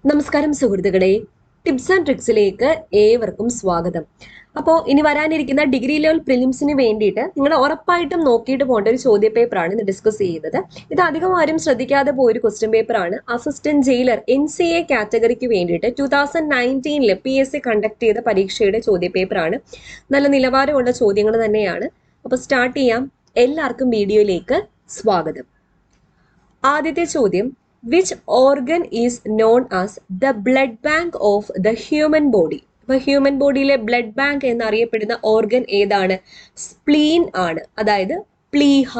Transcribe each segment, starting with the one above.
നമസ്കാരം സുഹൃത്തുക്കളെ, tips and ട്രിക്സിലേക്ക് ഏവർക്കും സ്വാഗതം. അപ്പോൾ ഇനി വരാനിരിക്കുന്ന ഡിഗ്രി ലെവൽ പ്രിലിംസിന് വേണ്ടിയിട്ട് നിങ്ങൾ ഉറപ്പായിട്ടും നോക്കിയിട്ട് പോകേണ്ട ഒരു ചോദ്യ പേപ്പറാണ് ഇന്ന് ഡിസ്കസ് ചെയ്യുന്നത്. ഇത് അധികം ആരും ശ്രദ്ധിക്കാതെ പോയൊരു ക്വസ്റ്റ്യൻ പേപ്പറാണ്. അസിസ്റ്റന്റ് ജയിലർ NCA കാറ്റഗറിക്ക് വേണ്ടിയിട്ട് 2019 PSC കണ്ടക്ട് ചെയ്ത പരീക്ഷയുടെ ചോദ്യ പേപ്പറാണ്. നല്ല നിലവാരമുള്ള ചോദ്യങ്ങൾ തന്നെയാണ്. അപ്പോൾ സ്റ്റാർട്ട് ചെയ്യാം. എല്ലാവർക്കും വീഡിയോയിലേക്ക് സ്വാഗതം. ആദ്യത്തെ ചോദ്യം, which organ is known as the blood bank of the human body? അപ്പൊ ഹ്യൂമൻ ബോഡിയിലെ ബ്ലഡ് ബാങ്ക് എന്നറിയപ്പെടുന്ന ഓർഗൻ ഏതാണ്? സ്പ്ലീൻ ആണ്. അതായത് പ്ലീഹ,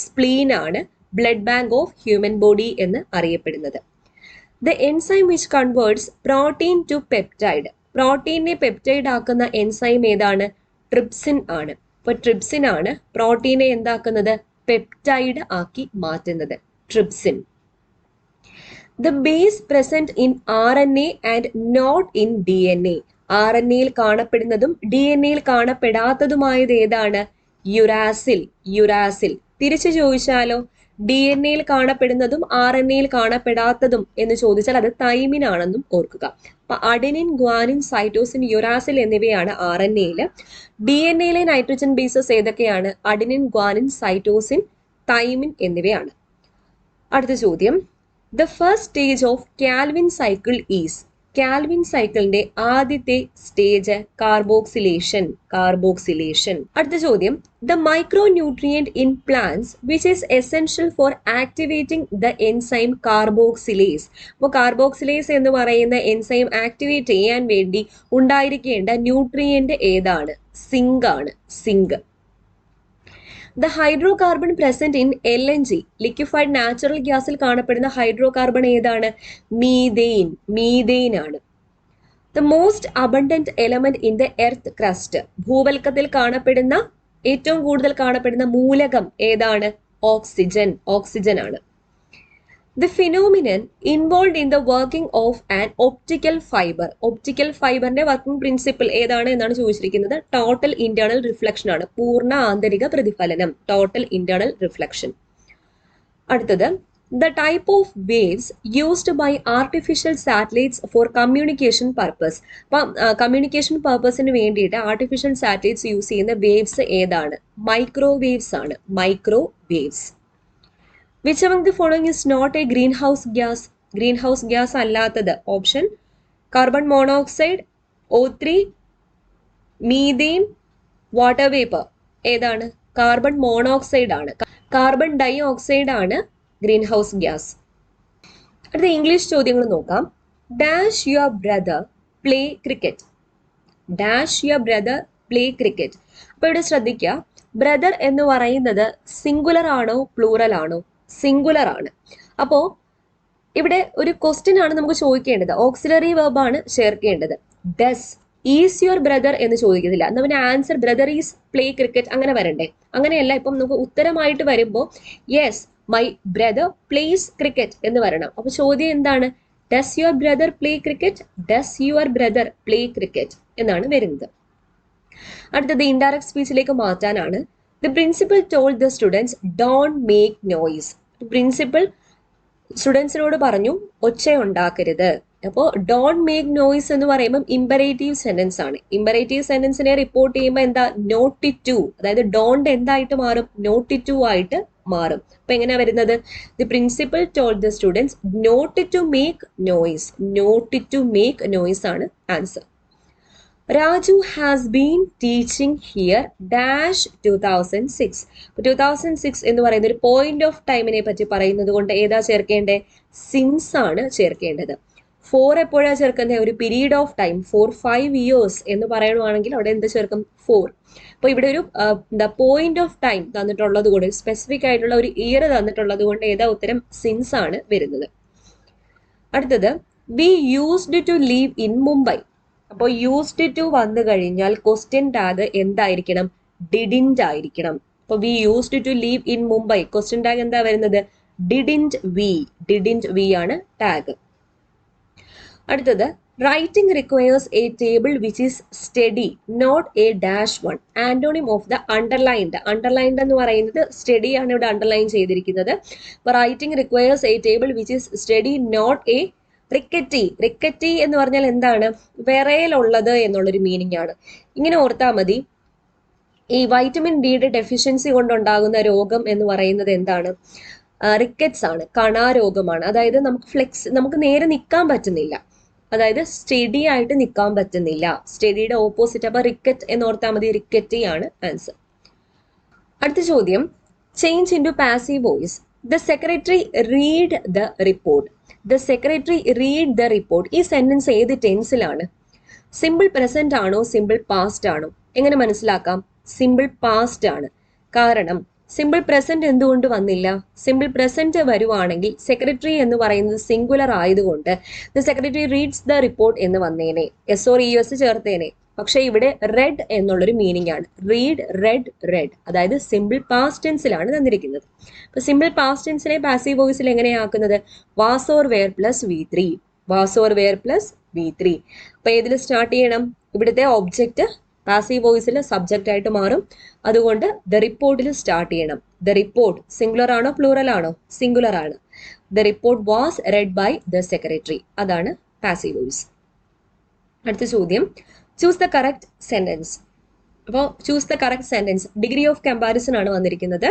സ്പ്ലീൻ ആണ് blood bank of human body എന്ന് അറിയപ്പെടുന്നത്. The enzyme which converts protein to peptide. പ്രോട്ടീനെ പെപ്റ്റൈഡ് ആക്കുന്ന എൻസൈം ഏതാണ്? ട്രിപ്സിൻ ആണ്. അപ്പൊ ട്രിപ്സിൻ ആണ് പ്രോട്ടീനെ എന്താക്കുന്നത്? പെപ്റ്റൈഡ് ആക്കി മാറ്റുന്നത്. Trypsin. The base present in RNA and not in DNA. RNA-യിൽ കാണപ്പെടുന്നതും DNA-യിൽ കാണപ്പെടാത്തതുമായത് ഏതാണ്? യുരാസിൽ. യുരാസിൽ. തിരിച്ചു ചോദിച്ചാലോ, DNA-യിൽ കാണപ്പെടുന്നതും RNA-യിൽ കാണപ്പെടാത്തതും എന്ന് ചോദിച്ചാൽ അത് തൈമിൻ ആണെന്നും ഓർക്കുക. അപ്പൊ അഡെനിൻ, ഗ്വാനിൻ, സൈറ്റോസിൻ, യുരാസിൽ എന്നിവയാണ് RNA-യിൽ. DNA-യിലെ നൈട്രജൻ ബേസസ് ഏതൊക്കെയാണ്? അഡെനിൻ, ഗ്വാനിൻ, സൈറ്റോസിൻ, തൈമിൻ എന്നിവയാണ്. അടുത്ത ചോദ്യം, the first stage of Calvin cycle is. Calvin സൈക്കിളിന്റെ ആദ്യത്തെ സ്റ്റേജ് കാർബോക്സിലേഷൻ. കാർബോക്സിലേഷൻ. അടുത്ത ചോദ്യം, the micro nutrient in plants which is essential for activating the enzyme carboxylase. അപ്പോൾ കാർബോക്സിലേസ് എന്ന് പറയുന്ന എൻസൈം ആക്ടിവേറ്റ് ചെയ്യാൻ വേണ്ടി ഉണ്ടായിരിക്കേണ്ട ന്യൂട്രിയന്റ് ഏതാണ്? സിങ്ക് ആണ്. Zinc. The hydrocarbon present in LNG, liquefied natural ഗ്യാസിൽ കാണപ്പെടുന്ന ഹൈഡ്രോ കാർബൺ ഏതാണ്? മീതെയിൻ. മീതെയിൻ ആണ്. The most abundant element in the earth crust. ഭൂവൽക്കത്തിൽ കാണപ്പെടുന്ന ഏറ്റവും കൂടുതൽ കാണപ്പെടുന്ന മൂലകം ഏതാണ്? ഓക്സിജൻ. ഓക്സിജൻ ആണ്. The phenomenon involved in the working of an optical fiber. Optical ഫൈബറിന്റെ വർക്കിംഗ് പ്രിൻസിപ്പിൾ ഏതാണ് എന്നാണ് ചോദിച്ചിരിക്കുന്നത്. ടോട്ടൽ ഇന്റേണൽ റിഫ്ലക്ഷൻ ആണ്. പൂർണ്ണ ആന്തരിക പ്രതിഫലനം. Total internal reflection. അടുത്തത്, the type of waves used by artificial satellites for communication purpose. അപ്പം കമ്മ്യൂണിക്കേഷൻ പർപ്പസിന് വേണ്ടിയിട്ട് ആർട്ടിഫിഷ്യൽ സാറ്റലൈറ്റ്സ് യൂസ് ചെയ്യുന്ന വേവ്സ് ഏതാണ്? മൈക്രോവേവ്സ് ആണ്. Microwaves. Which among the following is not a greenhouse gas? Greenhouse gas അല്ലാത്തത്. Option carbon monoxide, O3, methane, water vapour. ഏതാണ്? Carbon monoxide ആണ്. Carbon dye oxide ആണ് ഗ്രീൻ ഹൗസ് ഗ്യാസ്. അടുത്ത English ചോദ്യങ്ങൾ നോക്കാം. Dash your brother play cricket. Dash your brother play cricket. അപ്പൊ ഇവിടെ ശ്രദ്ധിക്കുക, ബ്രദർ എന്ന് പറയുന്നത് സിംഗുലർ ആണോ പ്ലൂറൽ ആണോ? സിംഗുലർ ആണ്. അപ്പോ ഇവിടെ ഒരു ക്വസ്റ്റ്യൻ ആണ് നമുക്ക് ചോദിക്കേണ്ടത്. ഓക്സിലറി വെർബ് ആണ് ചേർക്കേണ്ടത്. ഡസ് ഈസ് യുവർ ബ്രദർ എന്ന് ചോദിക്കുന്നില്ല. നമ്മുടെ answer brother is play cricket അങ്ങനെ വരണ്ടേ? അങ്ങനെയല്ല. ഇപ്പം നമുക്ക് ഉത്തരമായിട്ട് വരുമ്പോൾ yes my brother plays cricket എന്ന് വരണം. അപ്പൊ ചോദ്യം എന്താണ്? Does your brother play cricket? Does your brother play cricket എന്നാണ് വരുന്നത്. അടുത്തത് ഇൻഡയറക്ട് സ്പീച്ചിലേക്ക് മാറ്റാനാണ്. The principal told the students don't make noise. Principal സ്റ്റുഡൻസിനോട് പറഞ്ഞു ഒച്ചയുണ്ടാക്കരുത്. അപ്പോൾ ഡോണ്ട് മേക്ക് നോയിസ് എന്ന് പറയുമ്പോൾ ഇമ്പറേറ്റീവ് സെന്റൻസ് ആണ്. ഇമ്പറേറ്റീവ് സെന്റൻസിനെ റിപ്പോർട്ട് ചെയ്യുമ്പോൾ എന്താ? Not to. അതായത് ഡോണ്ട് എന്തായിട്ട് മാറും? നോട്ട് ടു ആയിട്ട് മാറും. അപ്പൊ എങ്ങനെയാ വരുന്നത്? The principal told the students not to make noise. Not to make noise ആണ് answer. Raju has been teaching here dash 2006. 2006 എന്ന് പറയുന്ന ഒരു പോയിന്റ് ഓഫ് ടൈമിനെ പറ്റി പറയുന്നത് കൊണ്ട് ഏതാ ചേർക്കേണ്ടത്? സിൻസ് ആണ് ചേർക്കേണ്ടത്. ഫോർ എപ്പോഴാ ചേർക്കുന്നത്? ഒരു പീരീഡ് ഓഫ് ടൈം. 5 years എന്ന് പറയുകയാണെങ്കിൽ അവിടെ എന്ത് ചേർക്കും? 4. അപ്പൊ ഇവിടെ ഒരു പോയിന്റ് ഓഫ് ടൈം തന്നിട്ടുള്ളത് കൊണ്ട്, സ്പെസിഫിക് ആയിട്ടുള്ള ഒരു ഇയർ തന്നിട്ടുള്ളത് കൊണ്ട് ഏതാ ഉത്തരം? സിൻസ് ആണ് വരുന്നത്. അടുത്തത്, we used to live in Mumbai. അപ്പോൾ യൂസ്ഡ് ടു വന്നു കഴിഞ്ഞാൽ ക്വസ്റ്റ്യൻ ടാഗ് എന്തായിരിക്കണം? ഡിഡിന്റ് ആയിരിക്കണം. അപ്പൊ we used to live in Mumbai, question tag എന്താ വരുന്നത്? Didn't we. ഡിഡിന്റ് വി ആണ് ടാഗ്. അടുത്തത്, writing requires a table which is study not a dash one. Antonym of the underlined. Underlined എന്ന് പറയുന്നത് study ആണ് ഇവിടെ അണ്ടർലൈൻ ചെയ്തിരിക്കുന്നത്. അപ്പൊ writing requires a table which is study not a rickety എന്ന് പറഞ്ഞാൽ എന്താണ്? വിറയലുള്ളത് എന്നുള്ളൊരു മീനിങ് ആണ്. ഇങ്ങനെ ഓർത്താൽ മതി. ഈ വൈറ്റമിൻ ഡിയുടെ ഡെഫിഷ്യൻസി കൊണ്ടുണ്ടാകുന്ന രോഗം എന്ന് പറയുന്നത് എന്താണ്? റിക്കറ്റ്സ് ആണ്, കണാരോഗമാണ്. അതായത് നമുക്ക് നേരെ നിൽക്കാൻ പറ്റുന്നില്ല, അതായത് സ്റ്റഡി ആയിട്ട് നിൽക്കാൻ പറ്റുന്നില്ല. സ്റ്റഡിയുടെ ഓപ്പോസിറ്റ്. അപ്പൊ റിക്കറ്റ് എന്ന് ഓർത്താൽ മതി. റിക്കറ്റി ആണ് ആൻസർ. അടുത്ത ചോദ്യം, change in to passive voice. The secretary read the report. The secretary read the report. ഈ സെന്റൻസ് ഏത് ടെൻസിലാണ്? സിമ്പിൾ പ്രസന്റ് ആണോ സിമ്പിൾ പാസ്റ്റ് ആണോ? എങ്ങനെ മനസ്സിലാക്കാം? സിമ്പിൾ പാസ്റ്റ് ആണ്. കാരണം സിമ്പിൾ പ്രസന്റ് എന്തുകൊണ്ട് വന്നില്ല? സിമ്പിൾ പ്രസന്റ് വരുവാണെങ്കിൽ സെക്രട്ടറി എന്ന് പറയുന്നത് സിംഗുലർ ആയതുകൊണ്ട് the secretary reads the report എന്ന് വന്നേനെ, എസ് ഓർ ഇ എസ് ചേർത്തേനെ. പക്ഷെ ഇവിടെ റെഡ് എന്നുള്ളൊരു മീനിങ് ആണ്. Read, read. അതായത് സിമ്പിൾ പാസ്റ്റ് ടെൻസിലാണ് തന്നിരിക്കുന്നത്. അപ്പൊ സിമ്പിൾ പാസ്റ്റ് ടെൻസിനെ പാസീവ് വോയിസിൽ എങ്ങനെയാക്കുന്നത്? Was or were plus V3. Was or were plus V3. അപ്പൊ ഏതിൽ സ്റ്റാർട്ട് ചെയ്യണം? ഇവിടുത്തെ ഒബ്ജക്റ്റ് പാസീവ് വോയിസിൽ സബ്ജക്റ്റ് ആയിട്ട് മാറും. അതുകൊണ്ട് ദ റിപ്പോർട്ടിൽ സ്റ്റാർട്ട് ചെയ്യണം. ദ റിപ്പോർട്ട് സിംഗുലർ ആണോ പ്ലൂറൽ ആണോ? സിംഗുലർ ആണ്. The report was read by the secretary. അതാണ് പാസീവ് വോയിസ്. അടുത്ത ചോദ്യം, ചൂസ് ദ കറക്റ്റ് സെന്റൻസ്. അപ്പോൾ choose the correct sentence. Degree of comparison ആണ് വന്നിരിക്കുന്നത്.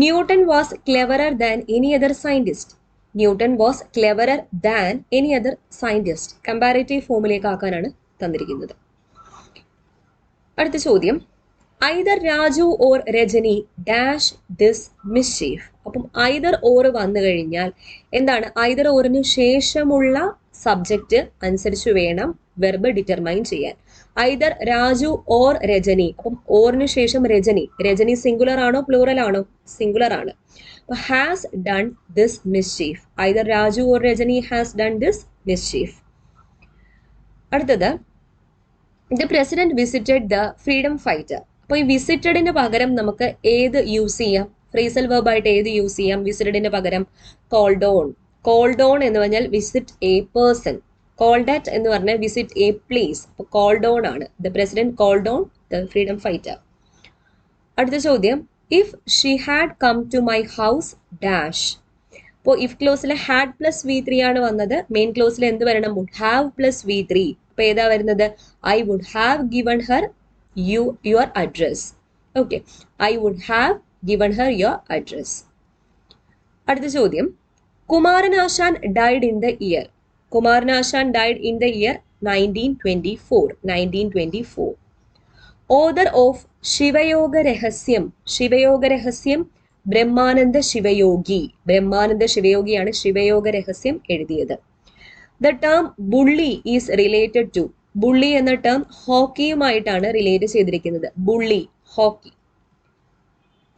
Newton was cleverer than any other scientist. Newton was cleverer than any other scientist. Comparative ഫോമിലേക്ക് ആക്കാനാണ് തന്നിരിക്കുന്നത്. അടുത്ത ചോദ്യം, either Raju or Rajani dash this mischief. അപ്പം either or വന്നു കഴിഞ്ഞാൽ എന്താണ്? ഐദർ ഓറിന് ശേഷമുള്ള സബ്ജക്റ്റ് അനുസരിച്ച് വേണം വെർബ് ഡിറ്റർമൈൻ ചെയ്യാൻ. Either Raju or Rajani. അപ്പം ഓറിന് ശേഷം രജനി. രജനി സിംഗുലർ ആണോ പ്ലൂറൽ ആണോ? സിംഗുലർ ആണ്. അപ്പൊ has done this mischief. Either Raju or Rajani has done this mischief. അടുത്തത്, the president visited the freedom fighter. അപ്പോൾ ഈ വിസിറ്റഡിന് പകരം നമുക്ക് ഏത് യൂസ് ചെയ്യാം? ഫ്രേസൽ വെർബ് ആയിട്ട് ഏത് യൂസ് ചെയ്യാം? വിസിറ്റഡിന് പകരം കോൾഡ് ഓൺ. കോൾഡ് ഓൺ എന്ന് പറഞ്ഞാൽ visit a person. Called at എന്ന് പറഞ്ഞാൽ വിസിറ്റ് എ പ്ലേസ്. അപ്പോൾ കോൾഡ് ഓൺ ആണ്. The president called on the freedom fighter. അടുത്ത ചോദ്യം, if she had come to my house dash. അപ്പോൾ ഇഫ് ക്ലോസിൽ ഹാഡ് പ്ലസ് V3 ആണ് വന്നത്. മെയിൻ ക്ലോസിൽ എന്ത് വരണം? Would have plus V3. അപ്പൊ ഏതാ വരുന്നത്? I would have given her your address. Okay, I would have given her your address. അടുത്ത ചോദ്യം, Kumaranasan died in the year. Kumaranasan died in the year 1924. 1924. Author of Sivayoga Rahasyam. Sivayoga രഹസ്യം ബ്രഹ്മാനന്ദ ശിവയോഗി. ബ്രഹ്മാനന്ദ ശിവയോഗിയാണ് ശിവയോഗ രഹസ്യം എഴുതിയത്. The term bully is related to. Bully എന്ന term ഹോക്കിയുമായിട്ടാണ് relate ചെയ്തിരിക്കുന്നത്. Bully, hockey.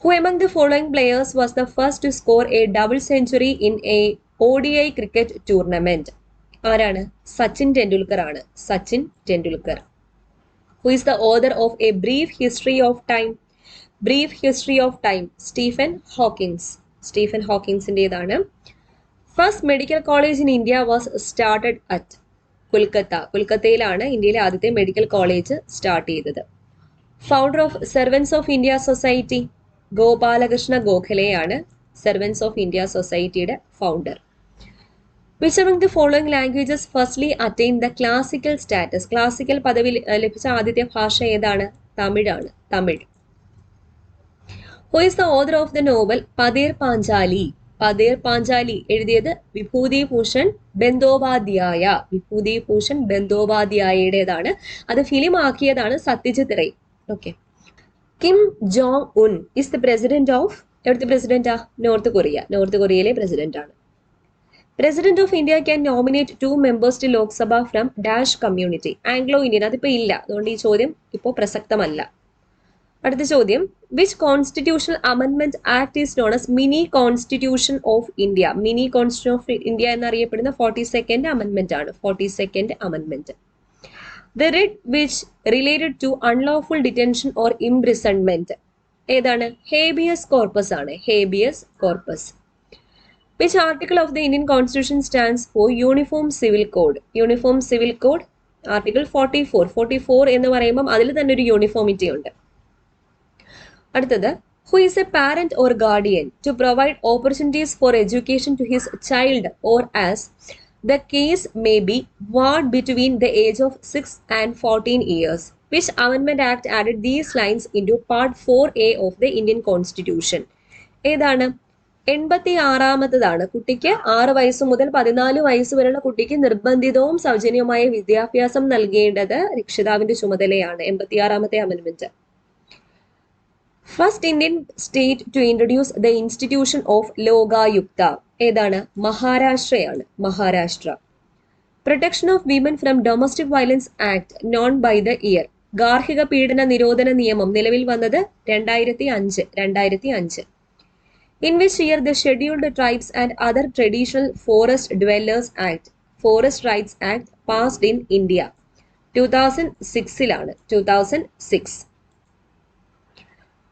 Who among the following players was the first to score a double century in a ODI cricket tournament? ആരാണ്? സച്ചിൻ ടെണ്ടുൽക്കർ ആണ്. Sachin Tendulkar. Who is the author of a brief history of time. Brief history of time Stephen Hawkins. Stephen ഹോക്കിൻസിൻ്റെതാണ്. First medical college in India was started at Kolkata. കൊൽക്കത്തയിലാണ് ഇന്ത്യയിലെ ആദ്യത്തെ medical college start ചെയ്തത്. Founder of servants of India society Gopalakrishna ഗോഖലെയാണ് servants of India സൊസൈറ്റിയുടെ founder. Which among the following languages firstly attain the classical status. Classical പദവി ലഭിച്ച ആദ്യത്തെ ഭാഷ ഏതാണ്? തമിഴാണ്. Tamil. Who is the author of the novel Pather Panchali. Pather Panchali എഴുതിയത് വിഭൂതിഭൂഷൺ ബന്ദോപാധ്യായ. വിഭൂതിഭൂഷൺ ബന്ദോപാധ്യായയുടേതാണ്. അത് ഫിലിം ആക്കിയതാണ് Satyajit Ray. Okay. Kim Jong Un is the president of. എവിടുത്തെ പ്രസിഡന്റാ? North Korea. നോർത്ത് കൊറിയയിലെ പ്രസിഡന്റ് ആണ്. President of India can nominate 2 members to Lok Sabha from dash community. Anglo Indian. അതിപ്പോ ഇല്ല, അതുകൊണ്ട് ഈ ചോദ്യം ഇപ്പോൾ പ്രസക്തമല്ല. അടുത്ത ചോദ്യം, വിച്ച് കോൺസ്റ്റിറ്റ്യൂഷണൽ അമെൻമെന്റ് act is known as mini constitution of India. Mini constitution of India എന്നറിയപ്പെടുന്ന 42nd അമെൻമെന്റ് ആണ്. 42nd അമെൻമെന്റ്. The writ which related to unlawful detention or imprisonment ഏതാണ്? ഹേബിയസ് കോർപ്പസ് ആണ്. Habeas corpus. Which article of the Indian constitution stands for uniform civil code. Uniform civil code article 44. 44 എന്ന് പറയുമ്പം അതിൽ തന്നെ ഒരു യൂണിഫോമിറ്റി ഉണ്ട്. അടുത്തത്, who is a parent or guardian to provide opportunities for education to his child or as The case may be ward between the age of 6 and 14 years. Which Amendment Act added these lines into Part 4A of the Indian Constitution? ഏതാണ്? 86-ാമത്തതാണ്. കുട്ടിക്ക് 6 വയസ്സ് മുതൽ 14 വയസ്സ് വരെയുള്ള കുട്ടിക്ക് നിർബന്ധിതവും സൗജന്യവുമായ വിദ്യാഭ്യാസം നൽകേണ്ടത് രക്ഷിതാവിന്റെ ചുമതലയാണ്. 86-ാമത്തെ അമെൻമെന്റ്. First Indian state to introduce the institution of Lokayukta ഏതാണ്? മഹാരാഷ്ട്രയാണ്. Maharashtra. Protection of women from domestic violence act known by the year. ഗാർഹിക പീഡന നിരോധന നിയമം നിലവിൽ വന്നത് 2005. In which year the Scheduled Tribes and Other Traditional Forest Dwellers Act, Forest Rights Act passed in India? 2006-ലാണ്. 2006.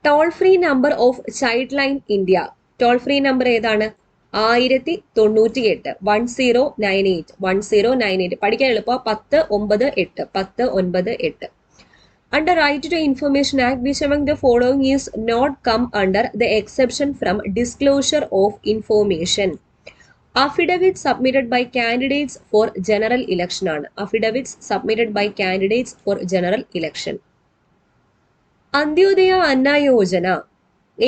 Toll free number of child line India. Toll free number ഏതാണ്? 1098. 1098. പഠിക്കാൻ എളുപ്പം 1098. Under Right to Information Act, which among the following is not come under the exception from disclosure of information? Affidavits submitted by candidates for general election ആണ്. Affidavits submitted by candidates for general election. Antyodaya Anna Yojana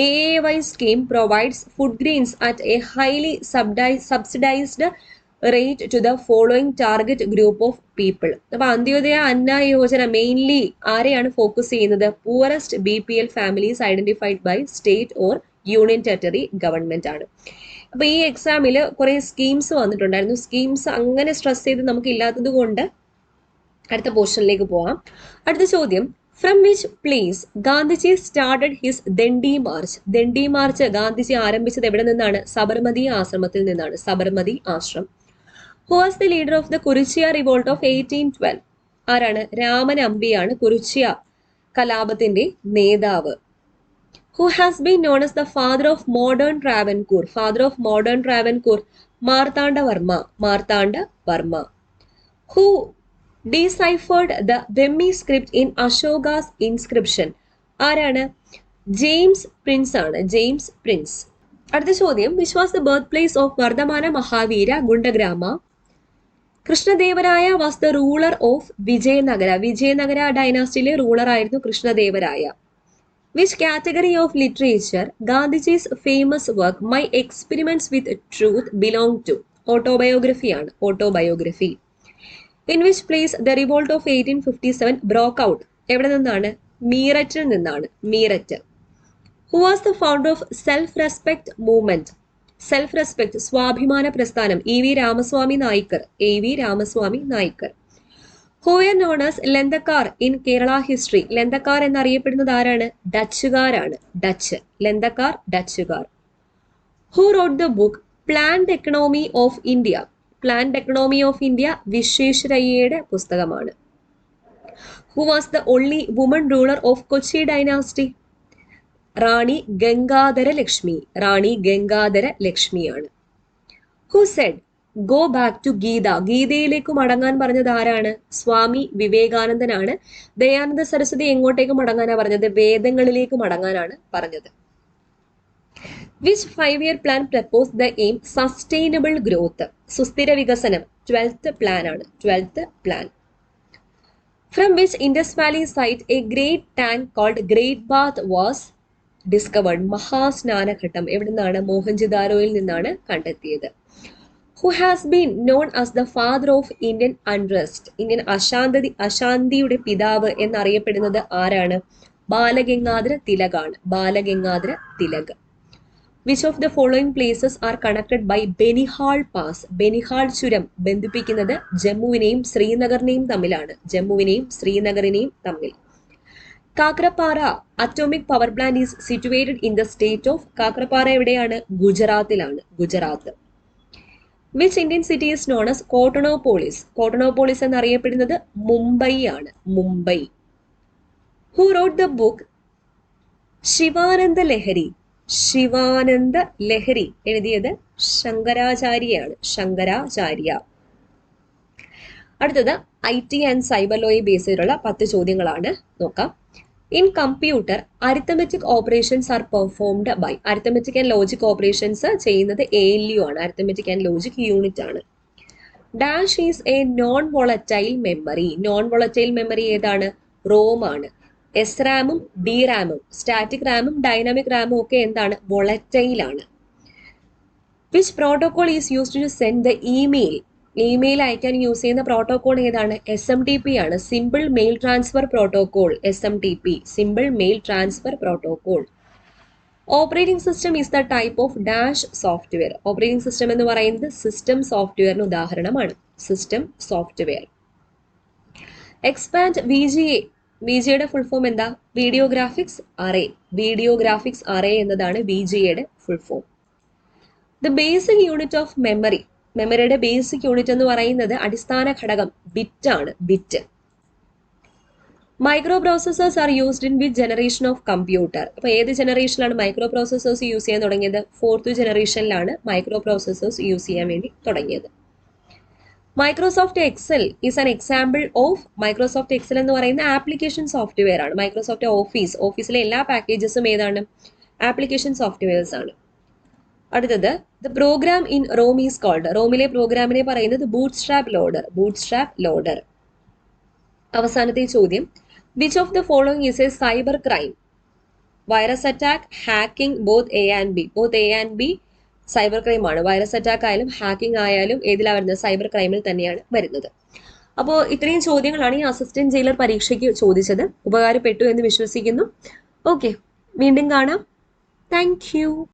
AAY scheme provides food grains at a highly subsidized rate to the following target group of people. അപ്പോൾ Antyodaya Anna Yojana mainly ആരെയാണ് focus ചെയ്യുന്നത്? Poorest BPL families identified by state or union territory government ആണ്. അപ്പൊ ഈ എക്സാമിൽ കുറെ schemes വന്നിട്ടുണ്ടായിരുന്നു. Schemes അങ്ങനെ സ്ട്രെസ് ചെയ്ത് നമുക്ക് ഇല്ലാത്തത് കൊണ്ട് അടുത്ത പോർഷനിലേക്ക് പോവാം. അടുത്ത ചോദ്യം, from which place Gandhiji started his Dandi March. Dandi March Gandhiji ആരംഭിച്ചത് എവിടെ നിന്നാണ്? സബർമതി ആശ്രമത്തിൽ നിന്നാണ്. Sabarmati ashram. Who was the leader of the Kuruchia revolt of 1812? ആരാണ്? രാമൻ അമ്പിയാണ് കുരുച്ചിയ കലാപത്തിന്റെ നേതാവ്. Who has been known as the father of modern Travancore? Father of modern Travancore, Marthanda Varma. Marthanda Varma. Who deciphered the Vemmi script in Ashoka's inscription? ആരാണ്? James Prince ആണ്. James Prince. അടുത്ത ചോദ്യം, which was the birthplace of Vardhamana Mahavira Kundagrama? Krishnadevaraya was the ruler of Vijayanagara. Vijayanagara ഡൈനാസ്റ്റിയിലെ ruler ആയിരുന്നു Krishnadevaraya. Which category of literature Gandhiji's famous work my experiments with truth belong to? ഓട്ടോബയോഗ്രഫിയാണ്. Autobiography. In which place the revolt of 1857 broke out? എവിടെ നിന്നാണ്? മീററ്റിൽ നിന്നാണ്. Meerut. Who was the founder of self-respect movement? Self-respect സ്വാഭിമാന പ്രസ്ഥാനം. EV Ramaswamy Naicker. AV Ramaswamy Naicker. Who were known as ലന്തക്കാർ in Kerala history? ലന്തക്കാർ എന്നറിയപ്പെടുന്നത് ആരാണ്? ഡച്ചുകാരാണ്. Dutch. ലന്തക്കാർ ഡച്ചുകാർ. Who wrote the book Planned Economy of India? Planned Economy of India വിശ്വേശ്വരയ്യയുടെ പുസ്തകമാണ്. Who was the only woman ruler of Kochi dynasty? Rani Gangadhara Lakshmi. Rani Gangadhara ലക്ഷ്മിയാണ്. Who said go back to Gita? ഗീതയിലേക്ക് മടങ്ങാൻ പറഞ്ഞത് ആരാണ്? സ്വാമി വിവേകാനന്ദനാണ്. ദയാനന്ദ സരസ്വതി എങ്ങോട്ടേക്ക് മടങ്ങാനാണ് പറഞ്ഞത്? വേദങ്ങളിലേക്ക് മടങ്ങാനാണ് പറഞ്ഞത്. Which 5-year plan propose the aim sustainable growth? സുസ്ഥിര വികസനം. 12th പ്ലാൻ ആണ്. 12th plan. From which Indus valley site a great tank called great bath was discovered? മഹാസ്നാനഘട്ടം എവിടെ നിന്നാണ്? മോഹൻജിദാരോയിൽ നിന്നാണ് കണ്ടെത്തിയത്. Who has been known as the father of Indian unrest? Indian അശാന്തിയുടെ പിതാവ് എന്നറിയപ്പെടുന്നത് ആരാണ്? ബാലഗംഗാധര തിലകാണ്. Balagangadhara Tilak. Which of the following places are connected by Banihal pass? Banihal ചുരം ബന്ധിപ്പിക്കുന്നത് ജമ്മുവിനെയും ശ്രീനഗറിനെയും തമ്മിലാണ്. ജമ്മുവിനെയും ശ്രീനഗറിനെയും തമ്മിൽ. Kakrapar atomic power plant is situated in the state of? Kakrapar എവിടെയാണ്? ഗുജറാത്തിലാണ്. Gujarat. Which Indian city is known as Cottonopolis? Cottonopolis എന്നറിയപ്പെടുന്നത് മുംബൈ ആണ്. Mumbai. Who wrote the book Shivananda Lahari? Shivananda Lahari എഴുതിയത് ശങ്കരാചാര്യയാണ്. ശങ്കരാചാര്യ. അടുത്തത് IT ആൻഡ് സൈബർ ലോയെ ബേസ് ചെയ്തിട്ടുള്ള 10 ചോദ്യങ്ങളാണ്. നോക്കാം. In computer arithmetic operations are performed by? Arithmetic and logic operations ചെയ്യുന്നത് ALU ആണ്. അരിത്തമെറ്റിക് ആൻഡ് ലോജിക് യൂണിറ്റ് ആണ്. Dash is a non volatile memory. Non volatile memory ഏതാണ്? റോം ആണ്. എസ് റാമും ഡി റാമും, സ്റ്റാറ്റിക് റാമും ഡൈനാമിക് റാമും ഒക്കെ എന്താണ്? വോളറ്റൈൽ ആണ്. Which protocol is used to send the email. Email അയക്കാൻ യൂസ് ചെയ്യുന്ന പ്രോട്ടോകോൾ ഏതാണ്? SMTP ആണ്. Simple mail transfer protocol. SMTP, simple mail transfer protocol. Operating system is the type of dash software. Operating system എന്ന് പറയുന്നത് system സോഫ്റ്റ്വെയറിന് ഉദാഹരണമാണ്. System software. Expand VGA. VGAയുടെ full form എന്താ? Video graphics array. Video graphics array എന്നതാണ് VGAയുടെ full form. The basic unit of memory. മെമ്മറിയുടെ basic unit എന്ന് പറയുന്നത് അടിസ്ഥാന ഘടകം ബിറ്റ് ആണ്. Bit. Micro processors are used in which generation of computer. അപ്പൊ ഏത് ജനറേഷനിലാണ് മൈക്രോ പ്രോസസേഴ്സ് യൂസ് ചെയ്യാൻ തുടങ്ങിയത്? 4th ജനറേഷനിലാണ് മൈക്രോ പ്രോസസേഴ്സ് യൂസ് ചെയ്യാൻ വേണ്ടി തുടങ്ങിയത്. Microsoft Excel is an example of. Microsoft Excel എന്ന് പറയുന്ന ആപ്ലിക്കേഷൻ സോഫ്റ്റ്വെയർ ആണ്. മൈക്രോസോഫ്റ്റ് ഓഫീസിലെ എല്ലാ പാക്കേജസും ഏതാണ്? ആപ്ലിക്കേഷൻ സോഫ്റ്റ്വെയർസ് ആണ്. അടുത്തത് the program in ROM is called. റോമിലെ പ്രോഗ്രാമിനെ പറയുന്നത് ബൂട്ട്സ്ട്രാപ്പ് ലോഡർ. Bootstrap loader. അവസാനത്തെ ചോദ്യം, which of the following is a cyber crime? Virus attack, hacking, both A and B. Both A and B cyber crime ആണ്. Virus attack ആയാലും hacking ആയാലും ഏതിലാണ് വരുന്നത്? സൈബർ ക്രൈമിൽ തന്നെയാണ് വരുന്നത്. അപ്പോൾ ഇത്രയും ചോദ്യങ്ങളാണ് ഈ അസിസ്റ്റന്റ് ജയിലർ പരീക്ഷയ്ക്ക് ചോദിച്ചത്. ഉപകാരപ്പെട്ടു എന്ന് വിശ്വസിക്കുന്നു. ഓക്കെ, വീണ്ടും കാണാം. Thank you.